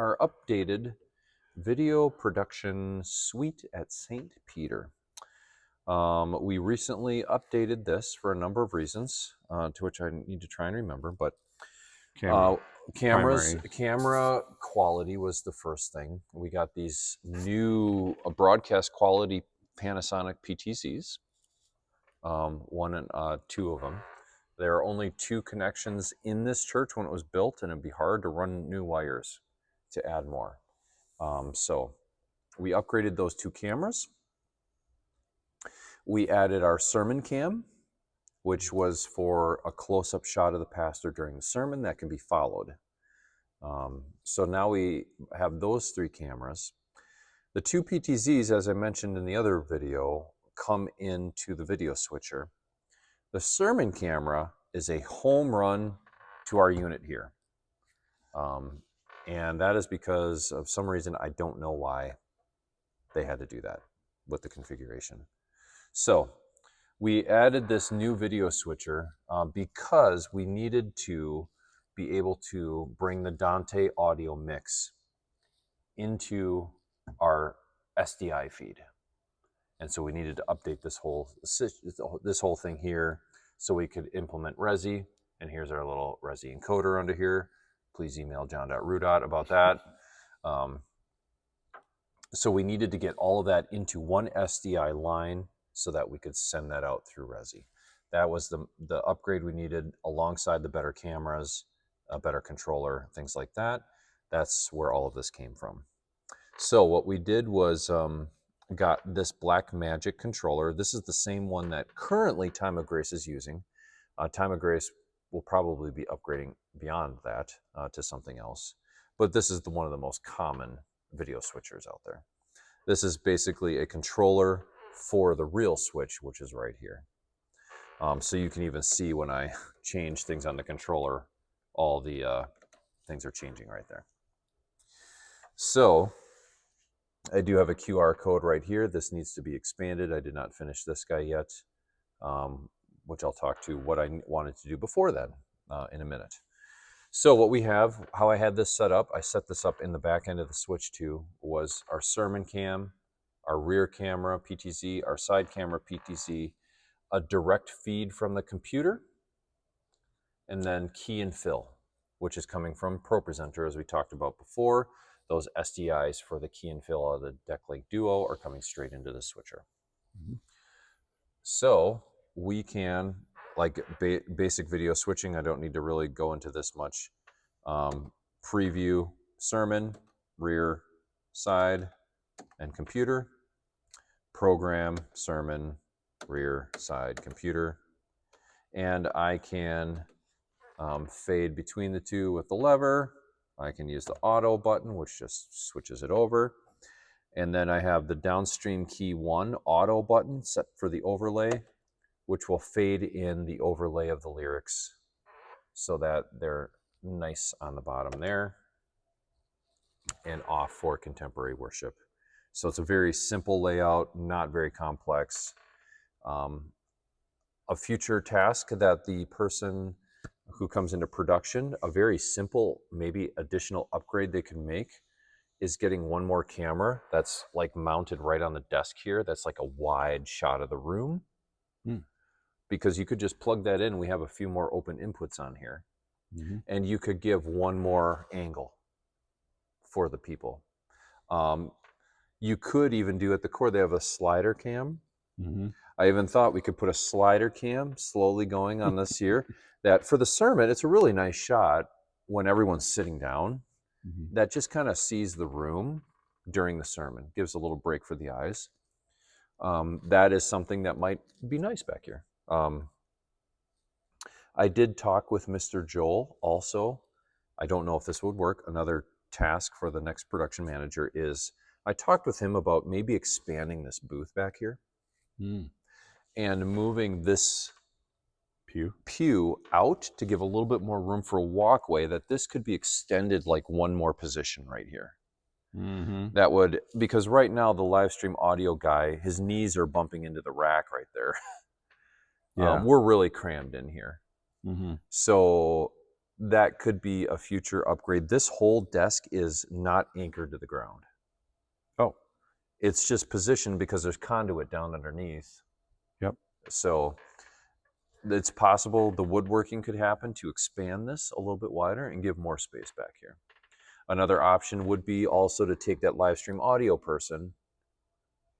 our updated video production suite at St. Peter. We recently updated this for a number of reasons, to which I need to try and remember, but camera quality was the first thing. We got these new broadcast quality Panasonic PTZs, one and two of them. There are only 2 connections in this church when it was built, and it'd be hard to run new wires to add more. So we upgraded those 2 cameras. We added our sermon cam, which was for a close-up shot of the pastor during the sermon that can be followed. So now we have those 3 cameras. The 2 PTZs, as I mentioned in the other video, come into the video switcher. The sermon camera is a home run to our unit here. And that is because of some reason, I don't know why they had to do that with the configuration. So we added this new video switcher because we needed to be able to bring the Dante audio mix into our SDI feed. And so we needed to update this whole thing here so we could implement Resi. And here's our little Resi encoder under here. Please email john.rudot about that. So we needed to get all of that into one SDI line so that we could send that out through Resi. That was the upgrade we needed alongside the better cameras, a better controller, things like that. That's where all of this came from. So what we did was got this Blackmagic controller. This is the same one that currently Time of Grace is using. Time of Grace will probably be upgrading beyond that to something else. But this is one of the most common video switchers out there. This is basically a controller for the real switch, which is right here. So you can even see when I change things on the controller, all the things are changing right there. So I do have a QR code right here. This needs to be expanded. I did not finish this guy yet, which I'll talk to what I wanted to do before then in a minute. So what we have, how I had this set up, I set this up in the back end of the switch too, was our sermon cam, our rear camera PTZ, our side camera PTZ, a direct feed from the computer, and then key and fill, which is coming from ProPresenter, as we talked about before. Those SDIs for the key and fill out of the DeckLink Duo are coming straight into the switcher. Mm-hmm. So we can, like basic video switching, I don't need to really go into this much. Preview sermon, rear, side, and computer. Program, sermon, rear, side, computer. And I can fade between the 2 with the lever. I can use the auto button, which just switches it over. And then I have the downstream key 1 auto button set for the overlay, which will fade in the overlay of the lyrics so that they're nice on the bottom there and off for contemporary worship. So it's a very simple layout, not very complex. A future task that the person who comes into production, a very simple, maybe additional upgrade they can make is getting one more camera that's like mounted right on the desk here. That's like a wide shot of the room. Because you could just plug that in. We have a few more open inputs on here. Mm-hmm. And you could give one more angle for the people. You could even do at the core, they have a slider cam. Mm-hmm. I even thought we could put a slider cam slowly going on this here. That for the sermon, it's a really nice shot when everyone's sitting down. Mm-hmm. That just kind of sees the room during the sermon, gives a little break for the eyes. That is something that might be nice back here. I did talk with Mr. Joel also. I don't know if this would work. Another task for the next production manager is I talked with him about maybe expanding this booth back here and moving this pew out to give a little bit more room for a walkway, that this could be extended like one more position right here. Mm-hmm. That would, because right now the live stream audio guy, his knees are bumping into the rack right there. Yeah. We're really crammed in here. Mm-hmm. So that could be a future upgrade. This whole desk is not anchored to the ground. Oh, It's just positioned because there's conduit down underneath. yep. So it's possible the woodworking could happen to expand this a little bit wider and give more space back here. Another option would be also to take that live stream audio person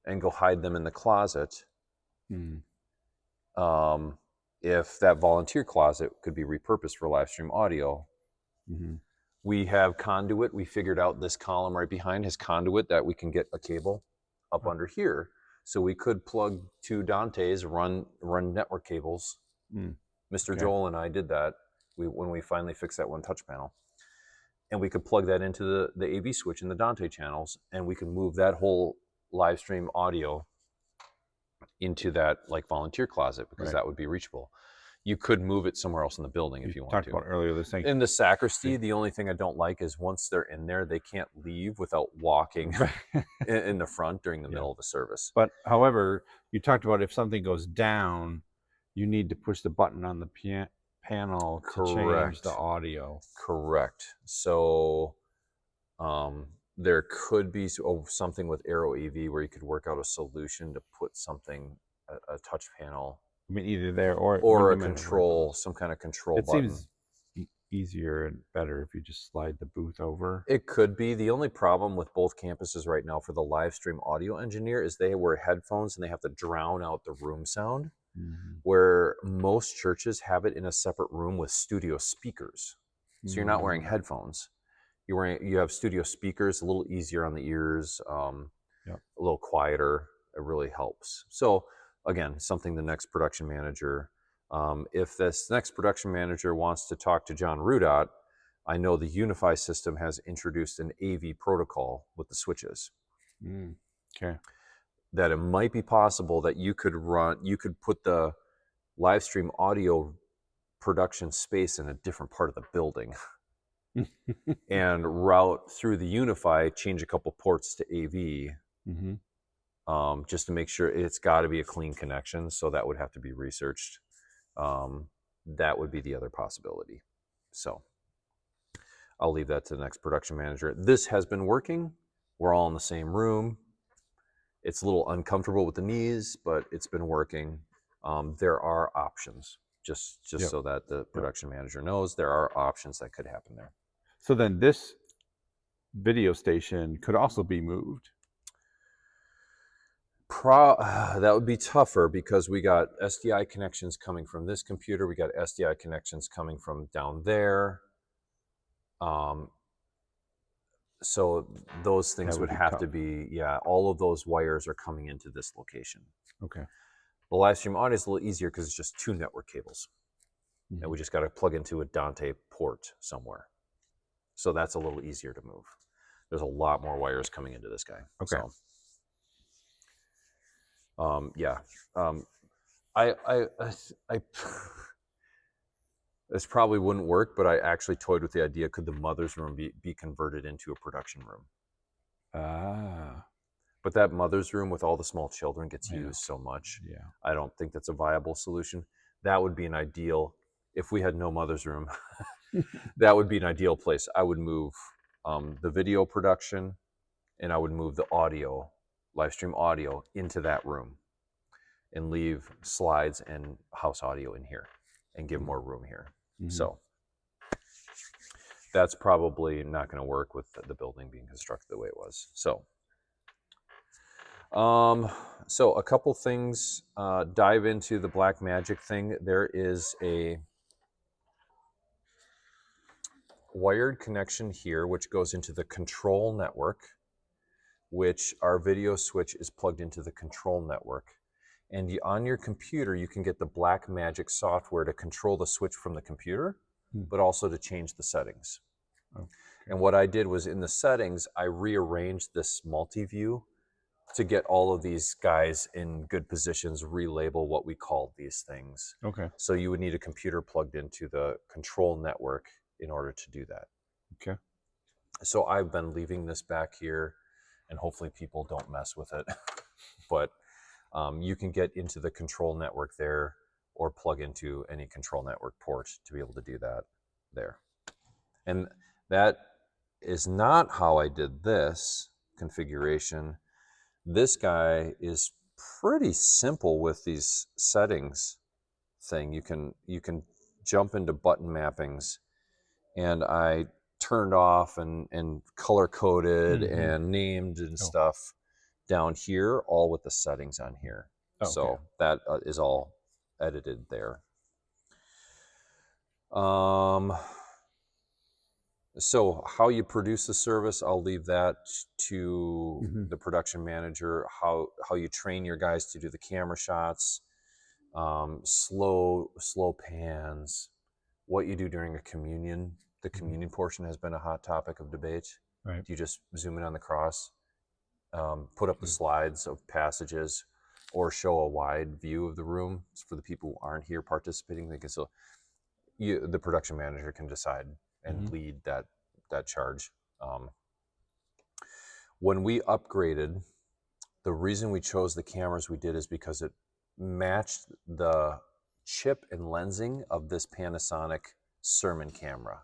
and go hide them in the closet. If that volunteer closet could be repurposed for live stream audio. We have conduit. We figured out this column right behind has conduit that we can get a cable up under here. So we could plug two Dantes, run network cables. Mr. Joel and I did that when we finally fixed that one touch panel. And we could plug that into the AV switch in the Dante channels, and we could move that whole live stream audio into that like volunteer closet because that would be reachable. You could move it somewhere else in the building if you want to. Talked about earlier this thing. In the sacristy, the only thing I don't like is once they're in there, they can't leave without walking in the front during the middle of the service. But however, you talked about if something goes down, you need to push the button on the panel to change the audio. Correct. So there could be something with Aero AV where you could work out a solution to put something, a touch panel. I mean, either there or a control, some kind of control button. It seems easier and better if you just slide the booth over. It could be. The only problem with both campuses right now for the live stream audio engineer is they wear headphones and they have to drown out the room sound, where most churches have it in a separate room with studio speakers. So you're not wearing headphones. You have studio speakers, a little easier on the ears, a little quieter. It really helps. So again, something the next production manager, if this next production manager wants to talk to John Rudot, I know the Unify system has introduced an AV protocol with the switches. That it might be possible that you could put the live stream audio production space in a different part of the building and route through the Unify, change a couple ports to AV. Just to make sure it's got to be a clean connection. So that would have to be researched. That would be the other possibility. So I'll leave that to the next production manager. This has been working. We're all in the same room. It's a little uncomfortable with the knees, but it's been working. There are options, just so that the production manager knows there are options that could happen there. So then this video station could also be moved. That would be tougher because we got SDI connections coming from this computer. We got SDI connections coming from down there. So those things would have to be, all of those wires are coming into this location. Okay. The live stream audio is a little easier because it's just two network cables. And we just got to plug into a Dante port somewhere. So that's a little easier to move. There's a lot more wires coming into this guy. Okay. So, this probably wouldn't work, but I actually toyed with the idea, could the mother's room be converted into a production room? But that mother's room with all the small children gets used so much. I don't think that's a viable solution. That would be an ideal, if we had no mother's room, that would be an ideal place. I would move the video production and I would move the audio, live stream audio, into that room and leave slides and house audio in here and give more room here. So that's probably not going to work with the building being constructed the way it was. So a couple things, dive into the Blackmagic thing. There is a wired connection here, which goes into the control network, which our video switch is plugged into the control network. And on your computer, you can get the Blackmagic software to control the switch from the computer, but also to change the settings. And what I did was in the settings, I rearranged this multi-view to get all of these guys in good positions, relabel what we called these things. So you would need a computer plugged into the control network in order to do that. So I've been leaving this back here, and hopefully people don't mess with it. But you can get into the control network there or plug into any control network port to be able to do that there. And that is not how I did this configuration. This guy is pretty simple with these settings thing. You can jump into button mappings, and I turned off and color coded and named and stuff down here, all with the settings on here. Okay. So that is all edited there. So how you produce the service, I'll leave that to the production manager. How you train your guys to do the camera shots, slow pans, what you do during a communion. The communion portion has been a hot topic of debate. Right. Do you just zoom in on the cross, put up the slides of passages, or show a wide view of the room for the people who aren't here participating? They can still, the production manager can decide and lead that charge. When we upgraded, the reason we chose the cameras we did is because it matched the chip and lensing of this Panasonic Sermon camera.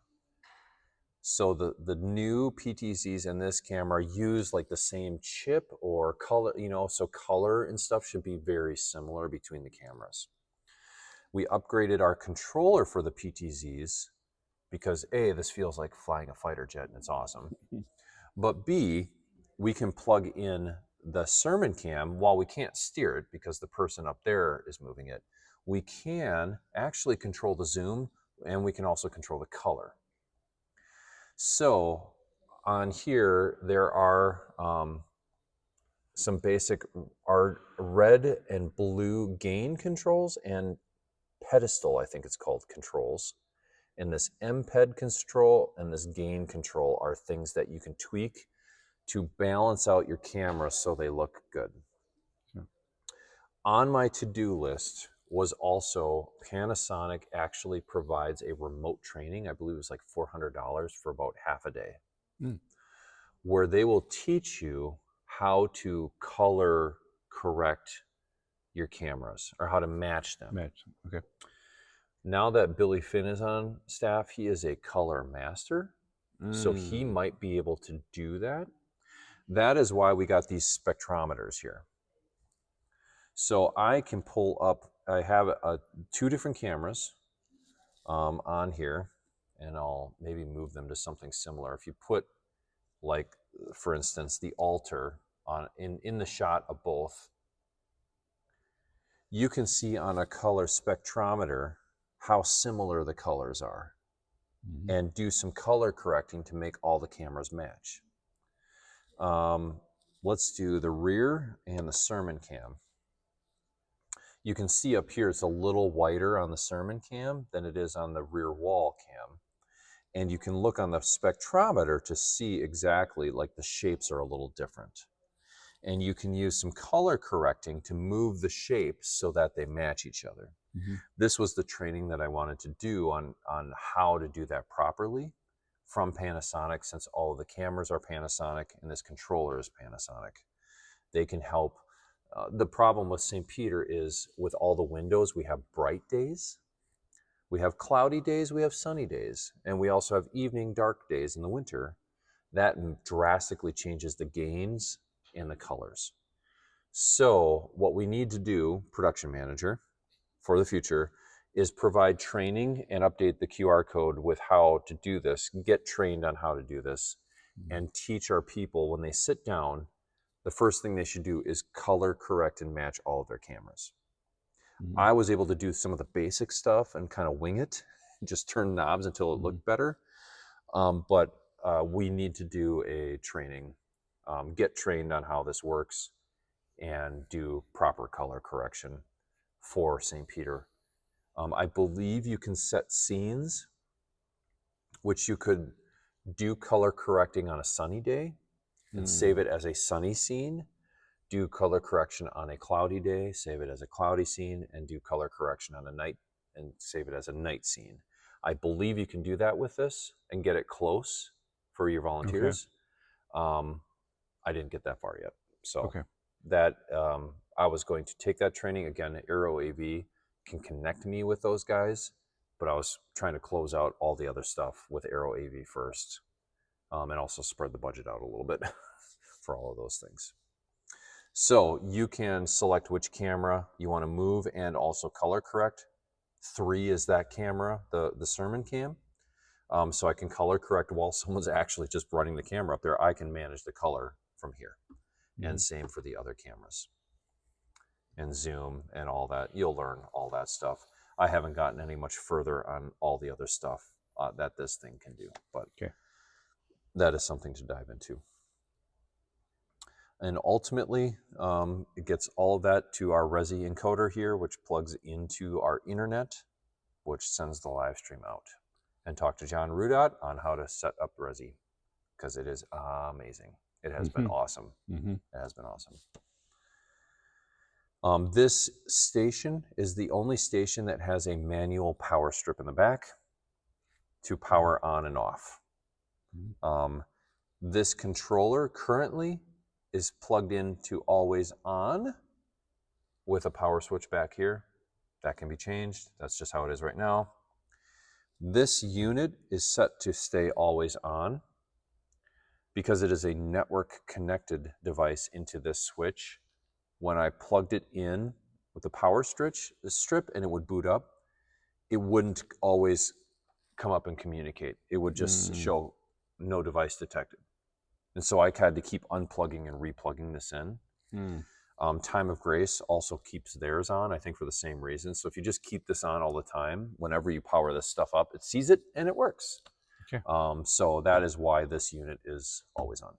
So the new PTZs in this camera use like the same chip or color, so color and stuff should be very similar between the cameras. We upgraded our controller for the PTZs because A, this feels like flying a fighter jet and it's awesome. But B, we can plug in the Sermon cam while we can't steer it because the person up there is moving it. We can actually control the zoom, and we can also control the color. So on here, there are some basic red and blue gain controls and pedestal, I think it's called, controls. And this MPED control and this gain control are things that you can tweak to balance out your camera so they look good. Sure. On my to-do list was also Panasonic actually provides a remote training. I believe it was like $400 for about half a day, where they will teach you how to color correct your cameras or how to match them. Okay. Now that Billy Finn is on staff, he is a color master. So he might be able to do that. That is why we got these spectrometers here. So I can pull up, I have two different cameras on here, and I'll maybe move them to something similar. If you put, like, for instance, the altar on in the shot of both, you can see on a color spectrometer how similar the colors are, and do some color correcting to make all the cameras match. Let's do the rear and the Sermon cam. You can see up here it's a little whiter on the Sermon cam than it is on the rear wall cam. And you can look on the spectrometer to see exactly, like, the shapes are a little different. And you can use some color correcting to move the shapes so that they match each other. This was the training that I wanted to do on how to do that properly from Panasonic, since all of the cameras are Panasonic and this controller is Panasonic. They can help. The problem with St. Peter is with all the windows, we have bright days, we have cloudy days, we have sunny days, and we also have evening dark days in the winter. That drastically changes the gains and the colors. So what we need to do, production manager, for the future, is provide training and update the QR code with how to do this, get trained on how to do this, and teach our people when they sit down, the first thing they should do is color correct and match all of their cameras. I was able to do some of the basic stuff and kind of wing it, just turn knobs until it looked better. But we need to do a training, get trained on how this works, and do proper color correction for St. Peter. I believe you can set scenes, which you could do color correcting on a sunny day and save it as a sunny scene, do color correction on a cloudy day, save it as a cloudy scene, and do color correction on a night and save it as a night scene. I believe you can do that with this and get it close for your volunteers. Okay. I didn't get that far yet. So that I was going to take that training. Again, Aero AV can connect me with those guys but I was trying to close out all the other stuff with Aero AV first, and also spread the budget out a little bit for all of those things. So you can select which camera you want to move and also color correct. 3 is that camera, the Sermon cam. So I can color correct while someone's actually just running the camera up there. I can manage the color from here. And same for the other cameras. And zoom and all that. You'll learn all that stuff. I haven't gotten any much further on all the other stuff that this thing can do, but that is something to dive into. And ultimately, it gets all of that to our Resi encoder here, which plugs into our internet, which sends the live stream out. And talk to John Rudot on how to set up Resi, because it is amazing. It has been awesome. It has been awesome. This station is the only station that has a manual power strip in the back to power on and off. This controller currently is plugged into always on with a power switch back here. That can be changed. That's just how it is right now. This unit is set to stay always on because it is a network connected device into this switch. When I plugged it in with the power strip and it would boot up, it wouldn't always come up and communicate. It would just show no device detected. And so I had to keep unplugging and replugging this in. Time of Grace also keeps theirs on, I think for the same reason. So if you just keep this on all the time, whenever you power this stuff up, it sees it and it works. So that is why this unit is always on.